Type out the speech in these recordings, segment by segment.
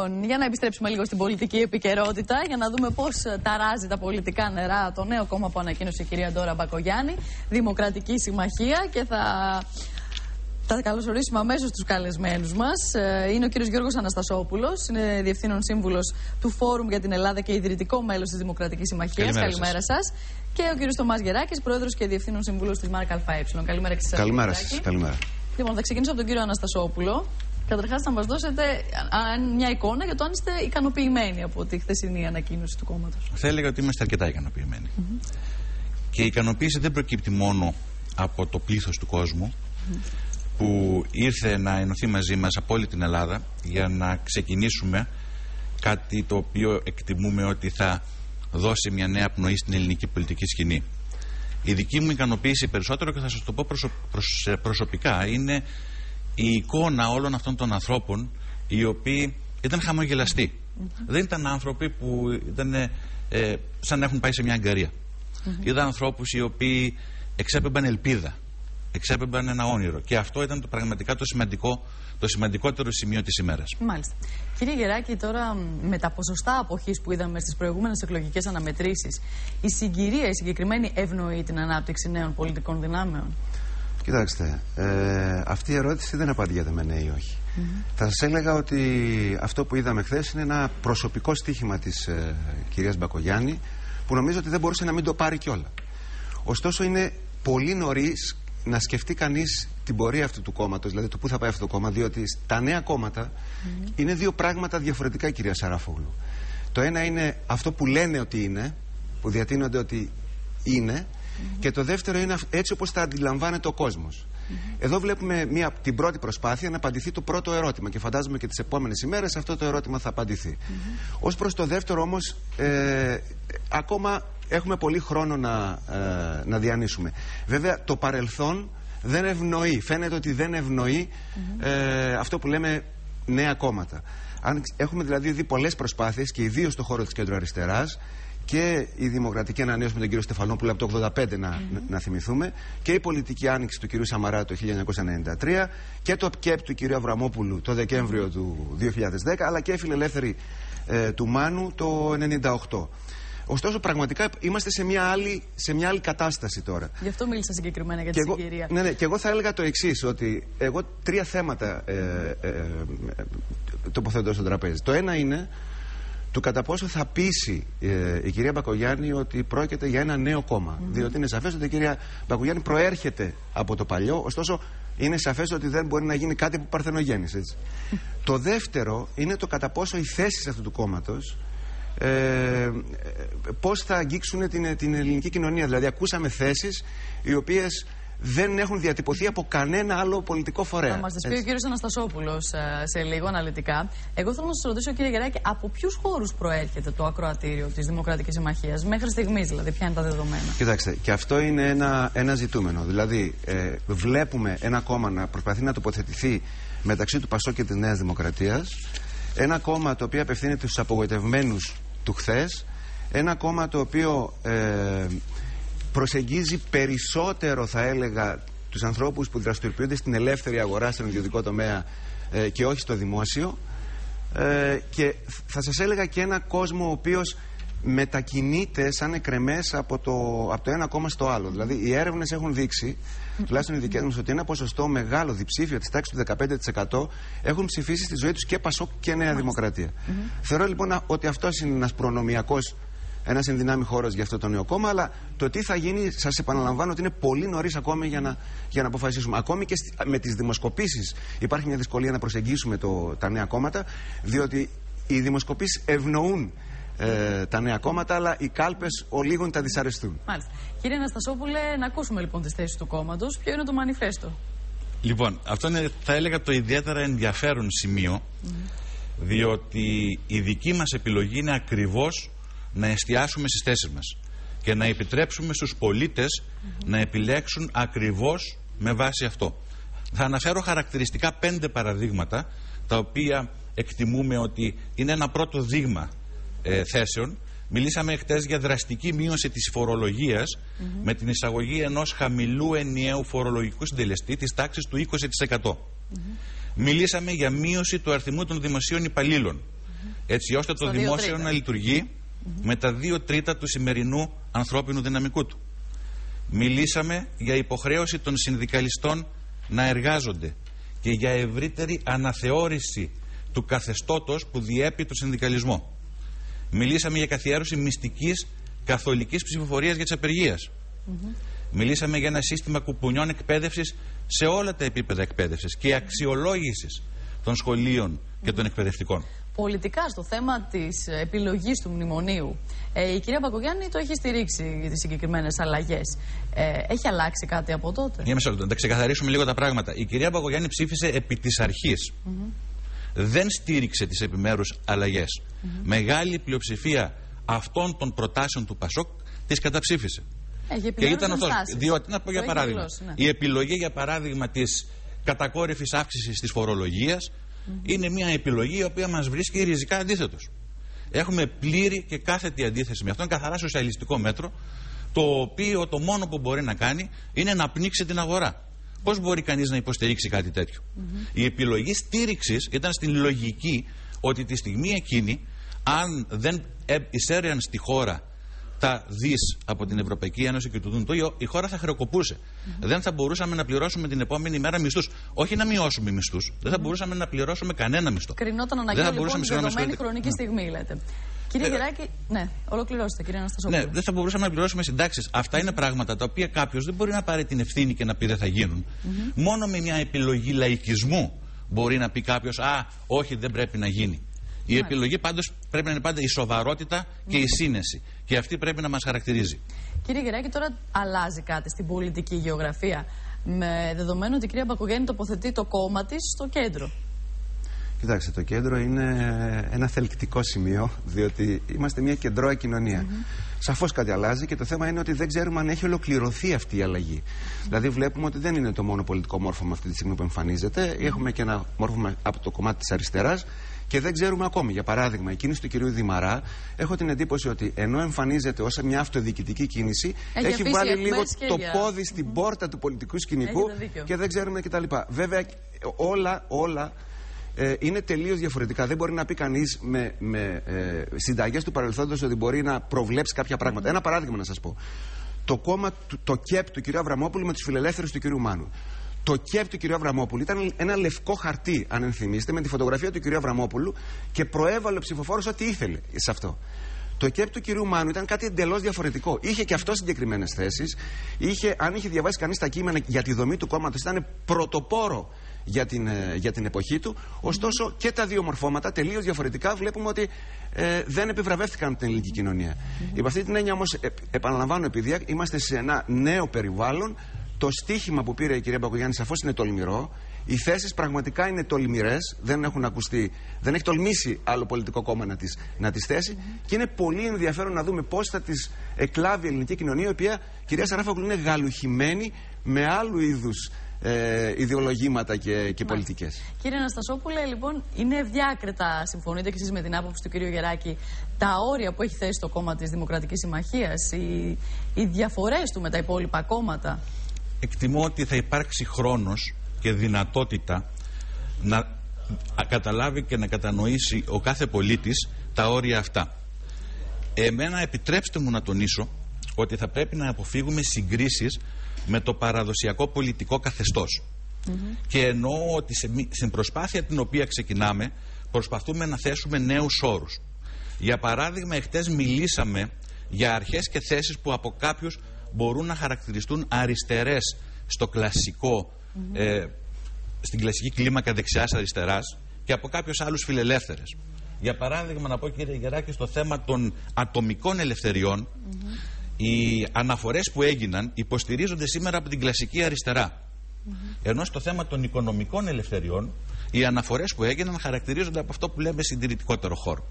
Λοιπόν, για να επιστρέψουμε λίγο στην πολιτική επικαιρότητα, για να δούμε πώς ταράζει τα πολιτικά νερά το νέο κόμμα που ανακοίνωσε η κυρία Ντόρα Μπακογιάννη, Δημοκρατική Συμμαχία, και θα καλωσορίσουμε αμέσως τους καλεσμένους μας. Είναι ο κύριος Γιώργος Αναστασόπουλος, είναι Διευθύνων Σύμβουλος του Φόρουμ για την Ελλάδα και ιδρυτικό μέλος της Δημοκρατικής Συμμαχίας. Καλημέρα σας. Και ο κύριος Θωμάς Γεράκης, Πρόεδρος και Διευθύνων Σύμβουλος της ΜΑΡΚ ΑΕ. Καλημέρα και σας. Καλημέρα σας. Καλημέρα. Λοιπόν, θα ξεκινήσω από τον κύριο Αναστασόπουλο. Καταρχάς, να μας δώσετε μια εικόνα για το αν είστε ικανοποιημένοι από τη χθεσινή ανακοίνωση του κόμματος. Θα έλεγα ότι είμαστε αρκετά ικανοποιημένοι. Και η ικανοποίηση δεν προκύπτει μόνο από το πλήθος του κόσμου που ήρθε να ενωθεί μαζί μας από όλη την Ελλάδα για να ξεκινήσουμε κάτι το οποίο εκτιμούμε ότι θα δώσει μια νέα πνοή στην ελληνική πολιτική σκηνή. Η δική μου ικανοποίηση περισσότερο, και θα σας το πω προσωπικά, είναι η εικόνα όλων αυτών των ανθρώπων οι οποίοι ήταν χαμογελαστοί. Δεν ήταν άνθρωποι που ήταν σαν να έχουν πάει σε μια αγκαρία. Ήταν ανθρώπους οι οποίοι εξέπεμπαν ελπίδα, εξέπεμπαν ένα όνειρο, και αυτό ήταν πραγματικά το σημαντικότερο σημείο της ημέρας. Μάλιστα. Κύριε Γεράκη, τώρα με τα ποσοστά αποχής που είδαμε στις προηγούμενες εκλογικές αναμετρήσεις, η συγκυρία, η συγκεκριμένη, ευνοεί την ανάπτυξη νέων πολιτικών δυνάμεων? Κοιτάξτε, αυτή η ερώτηση δεν απαντιέται με ναι ή όχι. Θα σας έλεγα ότι αυτό που είδαμε χθες είναι ένα προσωπικό στοίχημα της κυρίας Μπακογιάννη, που νομίζω ότι δεν μπορούσε να μην το πάρει κιόλα. Ωστόσο, είναι πολύ νωρίς να σκεφτεί κανείς την πορεία αυτού του κόμματος, δηλαδή το πού θα πάει αυτό το κόμμα, διότι τα νέα κόμματα είναι δύο πράγματα διαφορετικά, κυρία Σαράφογλου. Το ένα είναι αυτό που λένε ότι είναι, που διατείνονται ότι είναι, και το δεύτερο είναι έτσι όπως τα αντιλαμβάνεται ο κόσμος. Εδώ βλέπουμε την πρώτη προσπάθεια να απαντηθεί το πρώτο ερώτημα, και φαντάζομαι και τις επόμενες ημέρες αυτό το ερώτημα θα απαντηθεί. Ως προς το δεύτερο όμως, ακόμα έχουμε πολύ χρόνο να διανύσουμε. Βέβαια, το παρελθόν δεν ευνοεί, φαίνεται ότι δεν ευνοεί αυτό που λέμε νέα κόμματα. Έχουμε δηλαδή δει πολλές προσπάθειες, και ιδίως στον χώρο της κεντροαριστεράς, και η Δημοκρατική Ανανέωση με τον κύριο Στεφανόπουλο από το 1985 να θυμηθούμε, και η πολιτική άνοιξη του κυρίου Σαμαρά το 1993, και το ΚΕΠ του κυρίου Αβραμόπουλου το Δεκέμβριο του 2010, αλλά και η φιλελεύθερη του Μάνου το 1998. Ωστόσο, πραγματικά είμαστε σε μια άλλη κατάσταση τώρα. Γι' αυτό μίλησα συγκεκριμένα για τη συγκυρία. Ναι, και εγώ θα έλεγα το εξής, ότι εγώ τρία θέματα τοποθετώ στο τραπέζι. Το ένα είναι του κατά πόσο θα πείσει η κυρία Μπακογιάννη ότι πρόκειται για ένα νέο κόμμα. Διότι είναι σαφές ότι η κυρία Μπακογιάννη προέρχεται από το παλιό, ωστόσο είναι σαφές ότι δεν μπορεί να γίνει κάτι που παρθενογέννησε, έτσι. Το δεύτερο είναι το κατά πόσο οι θέσεις αυτού του κόμματος πώς θα αγγίξουν την ελληνική κοινωνία. Δηλαδή, ακούσαμε θέσεις οι οποίες δεν έχουν διατυπωθεί από κανένα άλλο πολιτικό φορέα. Θα μας τις πει ο κύριος Αναστασόπουλος σε λίγο αναλυτικά. Εγώ θέλω να σας ρωτήσω, κύριε Γεράκη, από ποιους χώρους προέρχεται το ακροατήριο της Δημοκρατικής Συμμαχίας, μέχρι στιγμής δηλαδή, ποια είναι τα δεδομένα? Κοιτάξτε, και αυτό είναι ένα ζητούμενο. Δηλαδή, βλέπουμε ένα κόμμα να προσπαθεί να τοποθετηθεί μεταξύ του ΠΑΣΟΚ και της Νέας Δημοκρατίας. Ένα κόμμα το οποίο απευθύνεται στους απογοητευμένους του χθες. Ένα κόμμα το οποίο προσεγγίζει περισσότερο, θα έλεγα, τους ανθρώπους που δραστηριοποιούνται στην ελεύθερη αγορά, στον ιδιωτικό τομέα, και όχι στο δημόσιο. Και θα σας έλεγα και ένα κόσμο ο οποίος μετακινείται σαν εκρεμές από το ένα κόμμα στο άλλο. Δηλαδή, οι έρευνες έχουν δείξει, τουλάχιστον οι δικές μας, ότι ένα ποσοστό μεγάλο διψήφιο της τάξης του 15% έχουν ψηφίσει στη ζωή τους και ΠΑΣΟΚ και Νέα Δημοκρατία. Θεωρώ λοιπόν ότι αυτός είναι ένας προνομιακός, ένας ενδυνάμει χώρος για αυτό το νέο κόμμα, αλλά το τι θα γίνει, σας επαναλαμβάνω ότι είναι πολύ νωρίς ακόμη για να αποφασίσουμε. Ακόμη και με τις δημοσκοπήσεις υπάρχει μια δυσκολία να προσεγγίσουμε τα νέα κόμματα, διότι οι δημοσκοπήσεις ευνοούν τα νέα κόμματα, αλλά οι κάλπες ολίγων τα δυσαρεστούν. Μάλιστα. Κύριε Αναστασόπουλε, να ακούσουμε λοιπόν τις θέσεις του κόμματος. Ποιο είναι το μανιφέστο? Λοιπόν, αυτό είναι, θα έλεγα, το ιδιαίτερα ενδιαφέρον σημείο, διότι η δική μας επιλογή είναι ακριβώς να εστιάσουμε στις θέσεις μας και να επιτρέψουμε στους πολίτες να επιλέξουν ακριβώς με βάση αυτό. Θα αναφέρω χαρακτηριστικά 5 παραδείγματα, τα οποία εκτιμούμε ότι είναι ένα πρώτο δείγμα θέσεων. Μιλήσαμε χτες για δραστική μείωση της φορολογίας με την εισαγωγή ενός χαμηλού ενιαίου φορολογικού συντελεστή της τάξης του 20%. Μιλήσαμε για μείωση του αριθμού των δημοσίων υπαλλήλων. έτσι ώστε το δημόσιο να λειτουργεί με τα 2/3 του σημερινού ανθρώπινου δυναμικού του. Μιλήσαμε για υποχρέωση των συνδικαλιστών να εργάζονται και για ευρύτερη αναθεώρηση του καθεστώτος που διέπει το συνδικαλισμό. Μιλήσαμε για καθιέρωση μυστικής καθολικής ψηφοφορίας για τις απεργίες. Μιλήσαμε για ένα σύστημα κουπουνιών εκπαίδευσης σε όλα τα επίπεδα εκπαίδευσης και αξιολόγησης των σχολείων και των εκπαιδευτικών. Πολιτικά, στο θέμα της επιλογής του μνημονίου, η κυρία Μπακογιάννη το έχει στηρίξει τις συγκεκριμένες αλλαγές. Έχει αλλάξει κάτι από τότε? Για να τα ξεκαθαρίσουμε λίγο τα πράγματα. Η κυρία Μπακογιάννη ψήφισε επί της αρχής. Δεν στήριξε τις επιμέρους αλλαγές. Μεγάλη πλειοψηφία αυτών των προτάσεων του ΠΑΣΟΚ τις καταψήφισε. Και ήταν ορθός. Διότι, να πω για παράδειγμα, η επιλογή για παράδειγμα της κατακόρυφης αύξησης της φορολογίας είναι μια επιλογή η οποία μας βρίσκει ριζικά αντίθετος. Έχουμε πλήρη και κάθετη αντίθεση με αυτό. Είναι καθαρά σοσιαλιστικό μέτρο, το οποίο το μόνο που μπορεί να κάνει είναι να πνίξει την αγορά. Πώς μπορεί κανείς να υποστηρίξει κάτι τέτοιο? Η επιλογή στήριξης ήταν στην λογική ότι τη στιγμή εκείνη, αν δεν εισέρεαν στη χώρα τα δις από την Ευρωπαϊκή Ένωση και του ΔΝΤ, η χώρα θα χρεοκοπούσε. Δεν θα μπορούσαμε να πληρώσουμε την επόμενη μέρα μισθούς. Όχι να μειώσουμε μισθούς. Δεν θα μπορούσαμε να πληρώσουμε κανένα μισθό. Κρινόταν αναγκαίο λοιπόν σε δεδομένη χρονική στιγμή, λέτε. Κύριε Γεράκη, ναι, ολοκληρώστε, κύριε Αναστασόπουλο. Ναι, δεν θα μπορούσαμε να πληρώσουμε συντάξεις. Αυτά είναι πράγματα τα οποία κάποιος δεν μπορεί να πάρει την ευθύνη και να πει δεν θα γίνουν. Μόνο με μια επιλογή λαϊκισμού μπορεί να πει κάποιος, όχι, δεν πρέπει να γίνει. Η επιλογή πάντως πρέπει να είναι πάντα η σοβαρότητα και η σύνεση. Και αυτή πρέπει να μας χαρακτηρίζει. Κύριε Γεράκη, τώρα αλλάζει κάτι στην πολιτική γεωγραφία, με δεδομένο ότι η κυρία Μπακογιάννη τοποθετεί το κόμμα της στο κέντρο. Κοιτάξτε, το κέντρο είναι ένα θελκτικό σημείο, διότι είμαστε μια κεντρώα κοινωνία. Σαφώς κάτι αλλάζει και το θέμα είναι ότι δεν ξέρουμε αν έχει ολοκληρωθεί αυτή η αλλαγή. Δηλαδή, βλέπουμε ότι δεν είναι το μόνο πολιτικό μόρφωμα αυτή τη στιγμή που εμφανίζεται. Έχουμε και ένα μόρφωμα από το κομμάτι της αριστεράς και δεν ξέρουμε ακόμη. Για παράδειγμα, η κίνηση του κυρίου Δημαρά, έχω την εντύπωση ότι ενώ εμφανίζεται ως μια αυτοδιοικητική κίνηση, έχει βάλει λίγο το πόδι στην πόρτα του πολιτικού σκηνικού και δεν ξέρουμε κτλ. Βέβαια, όλα είναι τελείως διαφορετικά. Δεν μπορεί να πει κανείς με συνταγές του παρελθόντος ότι μπορεί να προβλέψει κάποια πράγματα. Ένα παράδειγμα να σας πω. Το κόμμα, το ΚΕΠ του κ. Αβραμόπουλου με τους φιλελεύθερους του κ. Μάνου. Το ΚΕΠ του κ. Αβραμόπουλου ήταν ένα λευκό χαρτί, αν ενθυμίστε, με τη φωτογραφία του κ. Αβραμόπουλου και προέβαλε ο ψηφοφόρος ό,τι ήθελε σε αυτό. Το ΚΕΠ του κ. Μάνου ήταν κάτι εντελώς διαφορετικό. Είχε και αυτό συγκεκριμένες θέσεις. Αν είχε διαβάσει κανείς τα κείμενα για τη δομή του κόμματος, ήταν πρωτοπόρο για την εποχή του. Ωστόσο και τα δύο μορφώματα τελείως διαφορετικά βλέπουμε ότι δεν επιβραβεύτηκαν από την ελληνική κοινωνία. Υπ' αυτή την έννοια όμως, επαναλαμβάνω, επειδή είμαστε σε ένα νέο περιβάλλον, το στίχημα που πήρε η κυρία Μπακογιάννη σαφώς είναι τολμηρό. Οι θέσεις πραγματικά είναι τολμηρές, δεν έχουν ακουστεί, δεν έχει τολμήσει άλλο πολιτικό κόμμα να τις θέσει και είναι πολύ ενδιαφέρον να δούμε πώς θα τις εκλάβει η ελληνική κοινωνία, η οποία, κυρία Σαράφογλου, είναι γαλουχημένη με άλλου είδους ιδεολογήματα και πολιτικές. Κύριε Αναστασόπουλε, λοιπόν, είναι ευδιάκριτα, συμφωνείτε και εσείς με την άποψη του κυρίου Γεράκη, τα όρια που έχει θέσει το κόμμα της Δημοκρατικής Συμμαχίας, οι διαφορές του με τα υπόλοιπα κόμματα? Εκτιμώ ότι θα υπάρξει χρόνος και δυνατότητα να καταλάβει και να κατανοήσει ο κάθε πολίτης τα όρια αυτά. Εμένα επιτρέψτε μου να τονίσω ότι θα πρέπει να αποφύγουμε συγκρίσεις με το παραδοσιακό πολιτικό καθεστώς. Και εννοώ ότι στην προσπάθεια την οποία ξεκινάμε προσπαθούμε να θέσουμε νέους όρους. Για παράδειγμα, εχθές μιλήσαμε για αρχές και θέσεις που από κάποιους μπορούν να χαρακτηριστούν αριστερές στο κλασικό, στην κλασική κλίμακα δεξιάς-αριστεράς και από κάποιους άλλους φιλελεύθερες. Για παράδειγμα, να πω, κύριε Γεράκη, στο θέμα των ατομικών ελευθεριών, οι αναφορές που έγιναν υποστηρίζονται σήμερα από την κλασική αριστερά. Ενώ στο θέμα των οικονομικών ελευθεριών, οι αναφορές που έγιναν χαρακτηρίζονται από αυτό που λέμε συντηρητικότερο χώρο.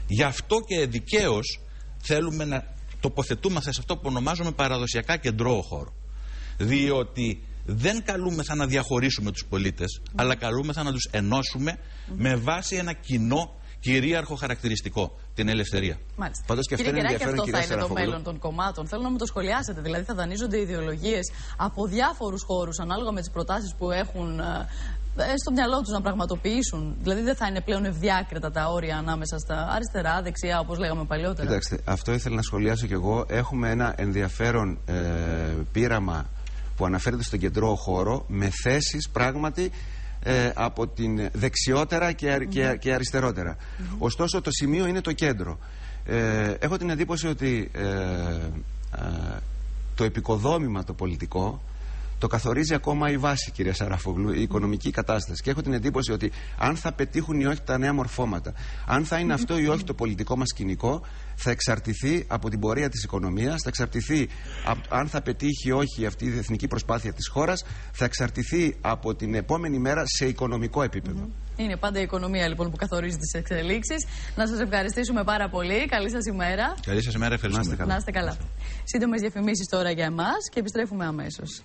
Γι' αυτό και δικαίως θέλουμε να τοποθετούμαστε σε αυτό που ονομάζουμε παραδοσιακά κεντρώο χώρο. Διότι δεν καλούμεθα να διαχωρίσουμε τους πολίτες, αλλά καλούμεθα να τους ενώσουμε με βάση ένα κοινό κυρίαρχο χαρακτηριστικό, την ελευθερία. Μάλιστα. Πάντως και κύριε Γεράκη, αυτό θα είναι το μέλλον των κομμάτων. Θέλω να μου το σχολιάσετε. Δηλαδή, θα δανείζονται ιδεολογίες από διάφορους χώρους, ανάλογα με τις προτάσεις που έχουν στο μυαλό τους να πραγματοποιήσουν? Δηλαδή δεν θα είναι πλέον ευδιάκριτα τα όρια ανάμεσα στα αριστερά, δεξιά, όπως λέγαμε παλιότερα? Κοιτάξτε, αυτό ήθελα να σχολιάσω κι εγώ. Έχουμε ένα ενδιαφέρον πείραμα που αναφέρεται στον κεντρό χώρο, με θέσεις πράγματι από την δεξιότερα και αριστερότερα. Ωστόσο το σημείο είναι το κέντρο. Έχω την εντύπωση ότι το επικοδόμημα το πολιτικό το καθορίζει ακόμα η βάση, κυρία Σαράφογλου, η οικονομική κατάσταση. Και έχω την εντύπωση ότι αν θα πετύχουν ή όχι τα νέα μορφώματα, αν θα είναι αυτό ή όχι το πολιτικό μας σκηνικό, θα εξαρτηθεί από την πορεία της οικονομίας, θα εξαρτηθεί αν θα πετύχει ή όχι αυτή η εθνική προσπάθεια της χώρας, θα εξαρτηθεί από την επόμενη μέρα σε οικονομικό επίπεδο. Είναι πάντα η οικονομία λοιπόν που καθορίζει τις εξελίξεις. Να σας ευχαριστήσουμε πάρα πολύ. Καλή σας ημέρα. Καλή σας ημέρα, ευχαριστούμε. Να είστε καλά. Σύντομες διαφημίσεις τώρα για εμάς και επιστρέφουμε αμέσως.